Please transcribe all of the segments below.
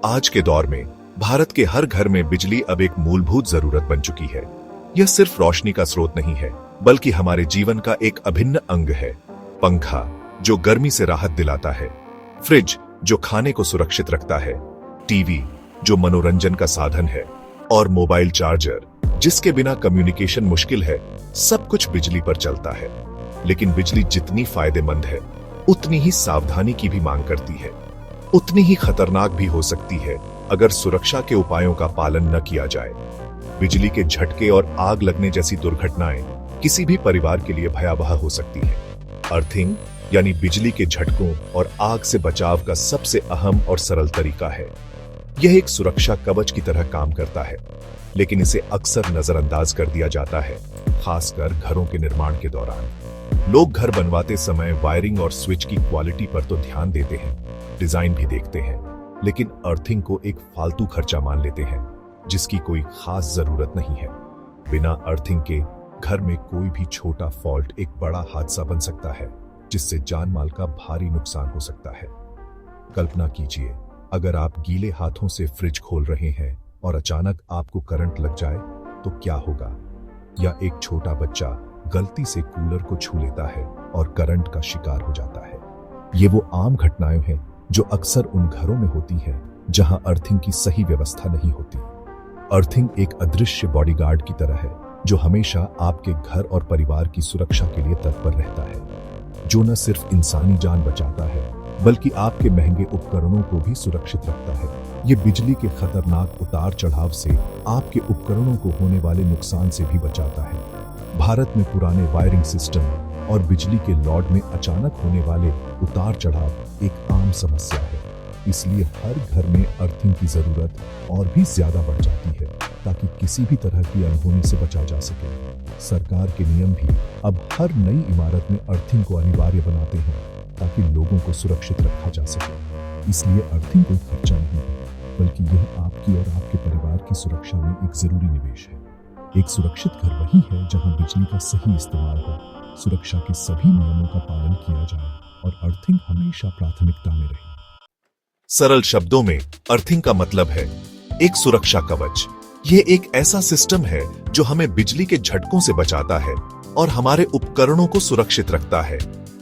आज के दौर में भारत के हर घर में बिजली अब एक मूलभूत जरूरत बन चुकी है। यह सिर्फ रोशनी का स्रोत नहीं है, बल्कि हमारे जीवन का एक अभिन्न अंग है। पंखा जो गर्मी से राहत दिलाता है, फ्रिज जो खाने को सुरक्षित रखता है, टीवी जो मनोरंजन का साधन है, और मोबाइल चार्जर जिसके बिना कम्युनिकेशन मुश्किल है, सब कुछ बिजली पर चलता है। लेकिन बिजली जितनी फायदेमंद है, उतनी ही सावधानी की भी मांग करती है, उतनी ही खतरनाक भी हो सकती है अगर सुरक्षा के उपायों का पालन न किया जाए। बिजली के झटके और आग लगने जैसी दुर्घटनाएं किसी भी परिवार के लिए भयावह हो सकती है। अर्थिंग यानी बिजली के झटकों और आग से बचाव का सबसे अहम और सरल तरीका है। यह एक सुरक्षा कवच की तरह काम करता है, लेकिन इसे अक्सर नजरअंदाज कर दिया जाता है, खासकर घरों के निर्माण के दौरान। लोग घर बनवाते समय वायरिंग और स्विच की क्वालिटी पर तो ध्यान देते हैं, डिजाइन भी देखते हैं, लेकिन अर्थिंग को एक फालतू खर्चा मान लेते हैं जिसकी कोई खास जरूरत नहीं है। बिना अर्थिंग के घर में कोई भी छोटा फॉल्ट एक बड़ा हादसा बन सकता है, जिससे जान माल का भारी नुकसान हो सकता है। कल्पना कीजिए, अगर आप गीले हाथों से फ्रिज खोल रहे हैं और अचानक आपको करंट लग जाए तो क्या होगा? या एक छोटा बच्चा गलती से कूलर को छू लेता है और करंट का शिकार हो जाता है। ये वो आम घटनाएं हैं जो अक्सर उन घरों में होती हैं जहां अर्थिंग की सही व्यवस्था नहीं होती। अर्थिंग एक अदृश्य बॉडीगार्ड की तरह है जो हमेशा आपके घर और परिवार की सुरक्षा के लिए तत्पर रहता है, जो न सिर्फ इंसानी जान बचाता है बल्कि आपके महंगे उपकरणों को भी सुरक्षित रखता है। ये बिजली के खतरनाक उतार चढ़ाव से आपके उपकरणों को होने वाले नुकसान से भी बचाता है। भारत में पुराने वायरिंग सिस्टम और बिजली के लोड में अचानक होने वाले उतार चढ़ाव एक आम समस्या है, इसलिए हर घर में अर्थिंग की जरूरत और भी ज्यादा बढ़ जाती है ताकि किसी भी तरह की अनहोनी से बचा जा सके। सरकार के नियम भी अब हर नई इमारत में अर्थिंग को अनिवार्य बनाते हैं ताकि लोगों को सुरक्षित रखा जा सके। इसलिए अर्थिंग कोई खर्चा नहीं है, बल्कि यह आपकी और आपके परिवार की सुरक्षा में एक जरूरी निवेश है। एक सुरक्षित घर वही है जहां बिजली का सही इस्तेमाल हो, सुरक्षा के सभी नियमों का पालन किया जाए और अर्थिंग हमेशा प्राथमिकता में रहे। सरल शब्दों में अर्थिंग का मतलब है एक सुरक्षा कवच। यह एक ऐसा सिस्टम है जो हमें बिजली के झटकों से बचाता है और हमारे उपकरणों को सुरक्षित रखता है।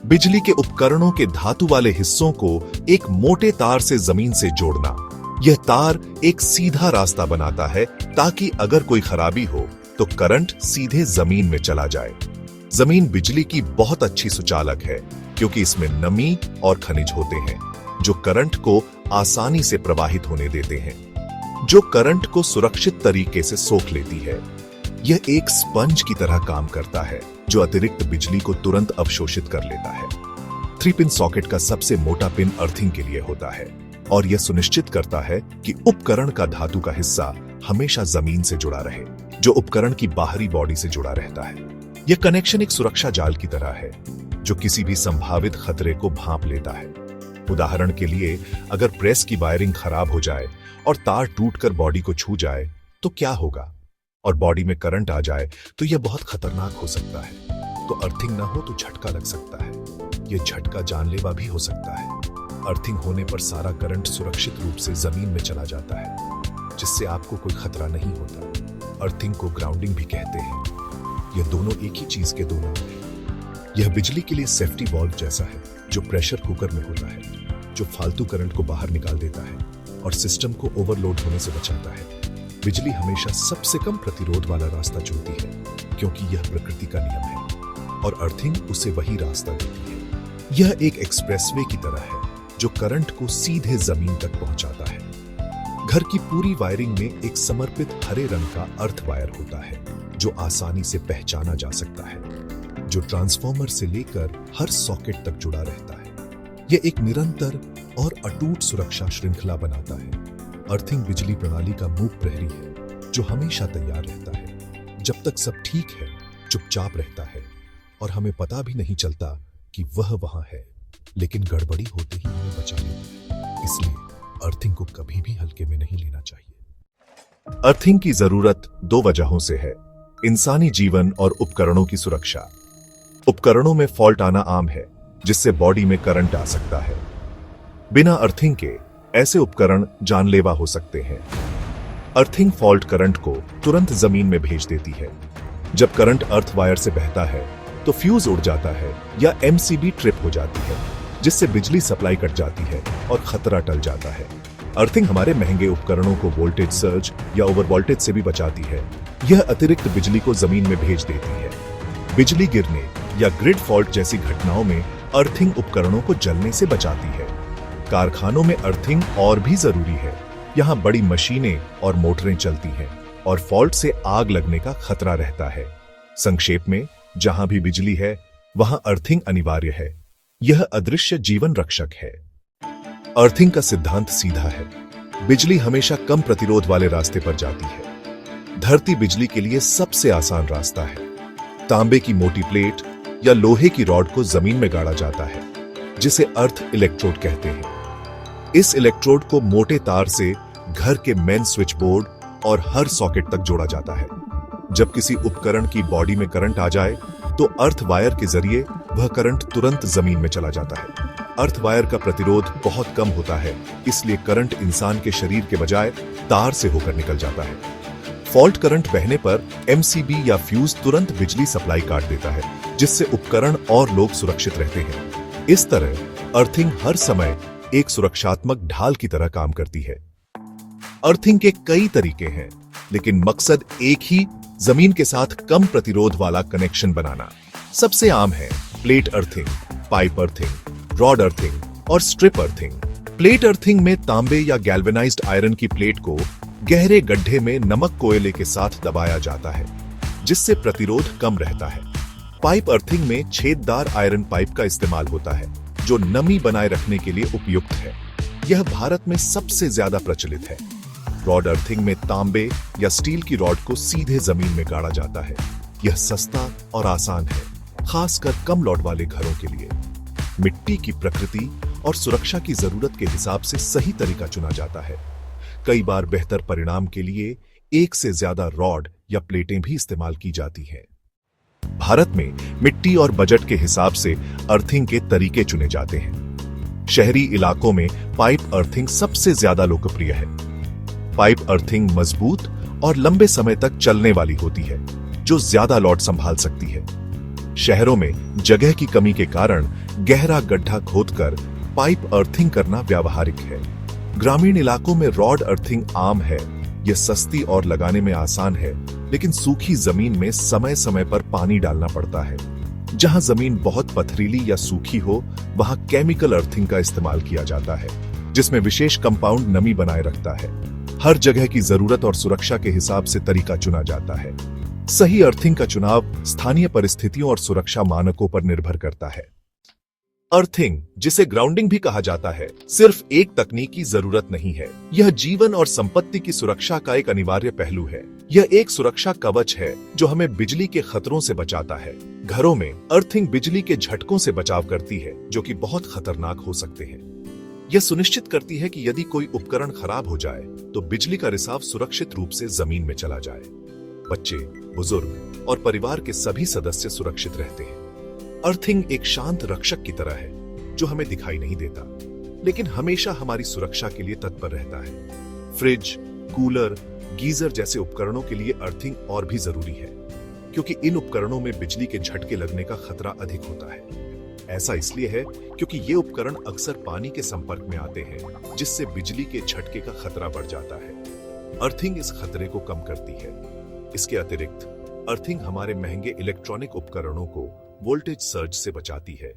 बिजली के उपकरणों के धातु वाले हिस्सों को एक मोटे तार से जमीन से जोड़ना। यह तार एक सीधा रास्ता बनाता है ताकि अगर कोई खराबी हो तो करंट सीधे जमीन में चला जाए। जमीन बिजली की बहुत अच्छी सुचालक है क्योंकि इसमें नमी और खनिज होते हैं जो करंट को आसानी से प्रवाहित होने देते हैं, जो करंट को सुरक्षित तरीके से सोख लेती है। यह एक स्पंज की तरह काम करता है जो अतिरिक्त बिजली को तुरंत अवशोषित कर लेता है। 3-पिन सॉकेट का सबसे मोटा पिन अर्थिंग के लिए होता है और यह सुनिश्चित करता है कि उपकरण का धातु का हिस्सा हमेशा जमीन से जुड़ा रहे, जो उपकरण की बाहरी बॉडी से जुड़ा रहता है। यह कनेक्शन एक सुरक्षा जाल की तरह है जो किसी भी संभावित खतरे को भांप लेता है। उदाहरण के लिए, अगर प्रेस की वायरिंग खराब हो जाए और तार टूटकर बॉडी को छू जाए तो क्या होगा, और बॉडी में करंट आ जाए तो यह बहुत खतरनाक हो सकता है। तो अर्थिंग ना हो तो झटका लग सकता है, यह झटका जानलेवा भी हो सकता है। अर्थिंग होने पर सारा करंट सुरक्षित रूप से जमीन में चला जाता है, जिससे आपको कोई खतरा नहीं होता। अर्थिंग को ग्राउंडिंग भी कहते हैं। यह दोनों एक ही चीज के दो नाम हैं। यह बिजली के लिए सेफ्टी वॉल्व जैसा है जो प्रेशर कुकर में होता है, जो फालतू करंट को बाहर निकाल देता है और सिस्टम को ओवरलोड होने से बचाता है। बिजली हमेशा सबसे कम प्रतिरोध वाला रास्ता चुनती है क्योंकि यह प्रकृति का नियम है और अर्थिंग उसे वही रास्ता देती है। यह एक एक्सप्रेसवे की तरह है जो करंट को सीधे जमीन तक पहुंचाता है। घर की पूरी वायरिंग में एक समर्पित हरे रंग का अर्थ वायर होता है जो आसानी से पहचाना जा सकता है, जो ट्रांसफॉर्मर से लेकर हर सॉकेट तक जुड़ा रहता है। यह एक निरंतर और अटूट सुरक्षा श्रृंखला बनाता है। अर्थिंग बिजली प्रणाली का मूक प्रहरी है जो हमेशा तैयार रहता है, जब तक सब ठीक है चुपचाप रहता है और हमें पता भी नहीं चलता कि वह वहां है, लेकिन गड़बड़ी होते ही हमें बचा लेता है। इसलिए अर्थिंग को कभी भी हल्के में नहीं लेना चाहिए। अर्थिंग की जरूरत दो वजहों से है: इंसानी जीवन और उपकरणों की सुरक्षा। उपकरणों में फॉल्ट आना आम है, जिससे बॉडी में करंट आ सकता है। बिना अर्थिंग के ऐसे उपकरण जानलेवा हो सकते हैं। अर्थिंग फॉल्ट करंट को तुरंत जमीन में भेज देती है। जब करंट अर्थ वायर से बहता है तो फ्यूज उड़ जाता है या एमसीबी ट्रिप हो जाती है, जिससे बिजली सप्लाई कट जाती है और खतरा टल जाता है। अर्थिंग हमारे महंगे उपकरणों को वोल्टेज सर्ज या ओवर वोल्टेज से भी बचाती है। यह अतिरिक्त बिजली को जमीन में भेज देती है। बिजली गिरने या ग्रिड फॉल्ट जैसी घटनाओं में अर्थिंग उपकरणों को जलने से बचाती है। कारखानों में अर्थिंग और भी जरूरी है। यहाँ बड़ी मशीनें और मोटरें चलती हैं और फॉल्ट से आग लगने का खतरा रहता है। संक्षेप में, जहां भी बिजली है वहां अर्थिंग अनिवार्य है। यह अदृश्य जीवन रक्षक है। अर्थिंग का सिद्धांत सीधा है। बिजली हमेशा कम प्रतिरोध वाले रास्ते पर जाती है। धरती बिजली के लिए सबसे आसान रास्ता है। तांबे की मोटी प्लेट या लोहे की रॉड को जमीन में गाड़ा जाता है, जिसे अर्थ इलेक्ट्रोड कहते हैं। इस इलेक्ट्रोड को मोटे तार से घर के मेन स्विच बोर्ड और हर सॉकेट तक जोड़ा जाता है। जब किसी उपकरण की बॉडी में करंट आ जाए तो अर्थ वायर के जरिए वह करंट तुरंत जमीन में चला जाता है। अर्थ वायर का प्रतिरोध बहुत कम होता है, इसलिए करंट इंसान के शरीर के बजाय तार से होकर निकल जाता है। फॉल्ट करंट बहने पर एमसीबी या फ्यूज तुरंत बिजली सप्लाई काट देता है, जिससे उपकरण और लोग सुरक्षित रहते हैं। इस तरह अर्थिंग हर समय एक सुरक्षात्मक ढाल की तरह काम करती है। अर्थिंग के कई तरीके हैं, लेकिन मकसद एक ही, जमीन के साथ कम प्रतिरोध वाला कनेक्शन बनाना। सबसे आम है plate earthing, pipe earthing, rod earthing और स्ट्रिप अर्थिंग। प्लेट अर्थिंग में तांबे या गैल्वेनाइज्ड आयरन की प्लेट को गहरे गड्ढे में नमक कोयले के साथ दबाया जाता है, जिससे प्रतिरोध कम रहता है। पाइप अर्थिंग में छेददार आयरन पाइप का इस्तेमाल होता है, जो नमी बनाए रखने के लिए उपयुक्त है। यह भारत में सबसे ज्यादा प्रचलित है। रॉड अर्थिंग में तांबे या स्टील की रॉड को सीधे जमीन में गाड़ा जाता है। यह सस्ता और आसान है, खासकर कम लोड वाले घरों के लिए। मिट्टी की प्रकृति और सुरक्षा की जरूरत के हिसाब से सही तरीका चुना जाता है। कई बार बेहतर परिणाम के लिए एक से ज्यादा रॉड या प्लेटें भी इस्तेमाल की जाती हैं। भारत में मिट्टी और बजट के हिसाब से अर्थिंग के तरीके चुने जाते हैं। शहरी इलाकों में पाइप अर्थिंग सबसे ज्यादा लोकप्रिय है। पाइप अर्थिंग मजबूत और लंबे समय तक चलने वाली होती है, जो ज्यादा लोड संभाल सकती है। शहरों में जगह की कमी के कारण गहरा गड्ढा खोदकर पाइप अर्थिंग करना व्यावहारिक है। ग्रामीण इलाकों में रॉड अर्थिंग आम है। यह सस्ती और लगाने में आसान है, लेकिन सूखी जमीन में समय समय पर पानी डालना पड़ता है। जहां जमीन बहुत पथरीली या सूखी हो, वहां केमिकल अर्थिंग का इस्तेमाल किया जाता है, जिसमें विशेष कंपाउंड नमी बनाए रखता है। हर जगह की जरूरत और सुरक्षा के हिसाब से तरीका चुना जाता है। सही अर्थिंग का चुनाव स्थानीय परिस्थितियों और सुरक्षा मानकों पर निर्भर करता है। अर्थिंग, जिसे ग्राउंडिंग भी कहा जाता है, सिर्फ एक तकनीक की जरूरत नहीं है। यह जीवन और संपत्ति की सुरक्षा का एक अनिवार्य पहलू है। यह एक सुरक्षा कवच है जो हमें बिजली के खतरों से बचाता है। घरों में अर्थिंग बिजली के झटकों से बचाव करती है, जो कि बहुत खतरनाक हो सकते हैं। यह सुनिश्चित करती है कि यदि कोई उपकरण खराब हो जाए तो बिजली का रिसाव सुरक्षित रूप से जमीन में चला जाए। बच्चे, बुजुर्ग और परिवार के सभी सदस्य सुरक्षित रहते हैं। अर्थिंग एक शांत रक्षक की तरह है, जो हमें दिखाई नहीं देता, लेकिन हमेशा हमारी सुरक्षा के लिए तत्पर रहता है। फ्रिज, कूलर, गीजर जैसे उपकरणों के लिए अर्थिंग और भी जरूरी है, क्योंकि इन उपकरणों में बिजली के झटके लगने का खतरा अधिक होता है। ऐसा इसलिए है क्योंकि ये उपकरण अक्सर पानी के संपर्क में आते हैं, जिससे बिजली के झटके का खतरा बढ़ जाता है। अर्थिंग इस खतरे को कम करती है। इसके अतिरिक्त अर्थिंग हमारे महंगे इलेक्ट्रॉनिक उपकरणों को वोल्टेज सर्ज से बचाती है,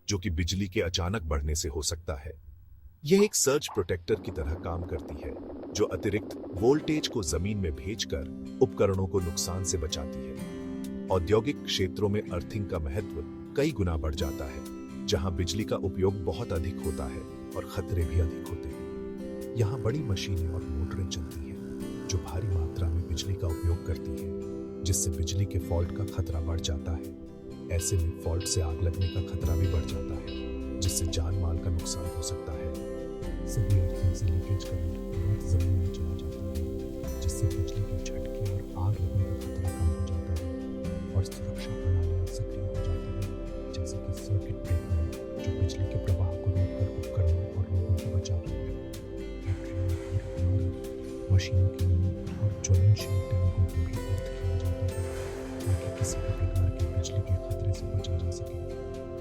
जो कि बिजली के अचानक बढ़ने से हो सकता है। यह एक सर्ज प्रोटेक्टर की तरह काम करती है, जो अतिरिक्त वोल्टेज को जमीन में भेजकर उपकरणों को नुकसान से बचाती है। औद्योगिक क्षेत्रों में अर्थिंग का महत्व कई गुना बढ़ जाता है, जहां बिजली का उपयोग बहुत अधिक होता है और खतरे भी अधिक होते हैं। यहाँ बड़ी मशीनें और मोटरें चलती हैं, जो भारी मात्रा में बिजली का उपयोग करती हैं, जिससे बिजली के फॉल्ट का खतरा बढ़ जाता है। ऐसे में फॉल्ट से आग लगने का खतरा भी बढ़ जाता है, जिससे जान माल का नुकसान हो सकता है। सभी अर्थिंग से लीकेज करंट तुरंत जमीन में चला जाता है, जिससे बिजली के झटके और आग लगने का खतरा कम हो जाता है और सुरक्षा प्रणालियां सक्रिय हो जाती हैं, जैसे कि सर्किट ब्रेकर, जो बिजली के प्रवाह को रोककर उपकरणों और लोगों को बचाती है। मशीनों के लिए और ज्वलनशील टैंकों को भी अर्थ किया जाता है ताकि किसी भी प्रकार के बिजली के खतरे से बचा जा सके,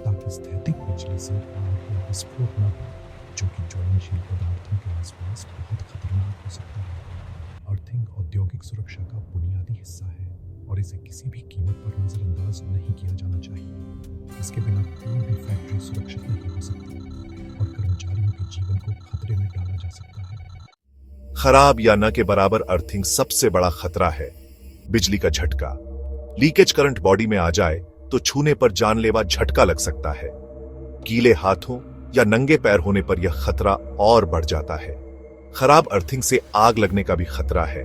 ताकि स्थैतिक बिजली से आग या विस्फोट न हो, जो कि ज्वलनशील पदार्थों के आसपास बहुत खतरनाक हो सकता है। अर्थिंग औद्योगिक सुरक्षा का बुनियादी हिस्सा है और इसे किसी भी कीमत पर नजरअंदाज नहीं किया जाना चाहिए। इसके बिना कोई भी फैक्ट्री सुरक्षित नहीं हो सकती और कर्मचारियों के जीवन को खतरे में डाला जा सकता है। खराब या न के बराबर अर्थिंग सबसे बड़ा खतरा है। बिजली का झटका, लीकेज करंट बॉडी में आ जाए तो छूने पर जानलेवा झटका लग सकता है। गीले हाथों या नंगे पैर होने पर यह खतरा और बढ़ जाता है। खराब अर्थिंग से आग लगने का भी खतरा है।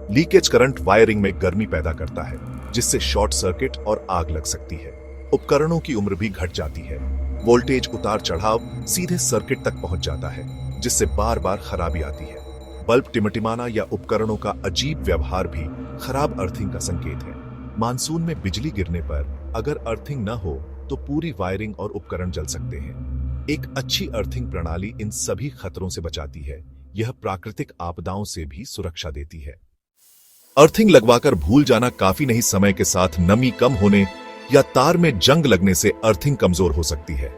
लीकेज करंट वायरिंग में गर्मी पैदा करता है, जिससे शॉर्ट सर्किट और आग लग सकती है। उपकरणों की उम्र भी घट जाती है। वोल्टेज उतार चढ़ाव सीधे सर्किट तक पहुंच जाता है, जिससे बार बार खराबी आती है। बल्ब टिमटिमाना या उपकरणों का अजीब व्यवहार भी खराब अर्थिंग का संकेत है। मानसून में बिजली गिरने पर अगर अर्थिंग न हो तो पूरी वायरिंग और उपकरण जल सकते हैं। एक अच्छी अर्थिंग प्रणाली इन सभी खतरों से बचाती है। यह प्राकृतिक आपदाओं से भी सुरक्षा देती है। अर्थिंग लगवाकर भूल जाना काफी नहीं, समय के साथ नमी कम होने या तार में जंग लगने से अर्थिंग कमजोर हो सकती है।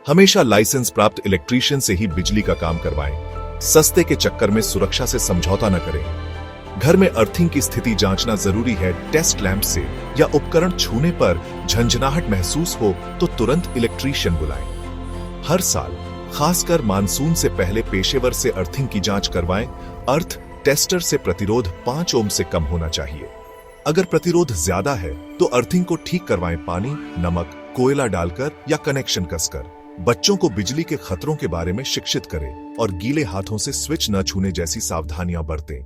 हमेशा लाइसेंस प्राप्त इलेक्ट्रीशियन से ही बिजली का काम करवाएं। सस्ते के चक्कर में सुरक्षा से समझौता न करें। घर में अर्थिंग की स्थिति जांचना जरूरी है। टेस्ट लैंप से या उपकरण छूने पर झंझनाहट महसूस हो तो तुरंत इलेक्ट्रीशियन बुलाएं। हर साल खासकर मानसून से पहले पेशेवर से अर्थिंग की जांच करवाएं। अर्थ टेस्टर से प्रतिरोध 5 ओम से कम होना चाहिए। अगर प्रतिरोध ज्यादा है तो अर्थिंग को ठीक करवाएं। पानी, नमक, कोयला डालकर या कनेक्शन कसकर। बच्चों को बिजली के खतरों के बारे में शिक्षित करें और गीले हाथों से स्विच न छूने जैसी सावधानियां बरतें।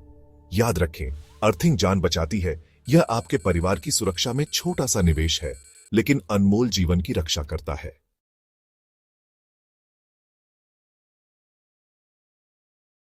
याद रखें, अर्थिंग जान बचाती है। यह आपके परिवार की सुरक्षा में छोटा सा निवेश है, लेकिन अनमोल जीवन की रक्षा करता है।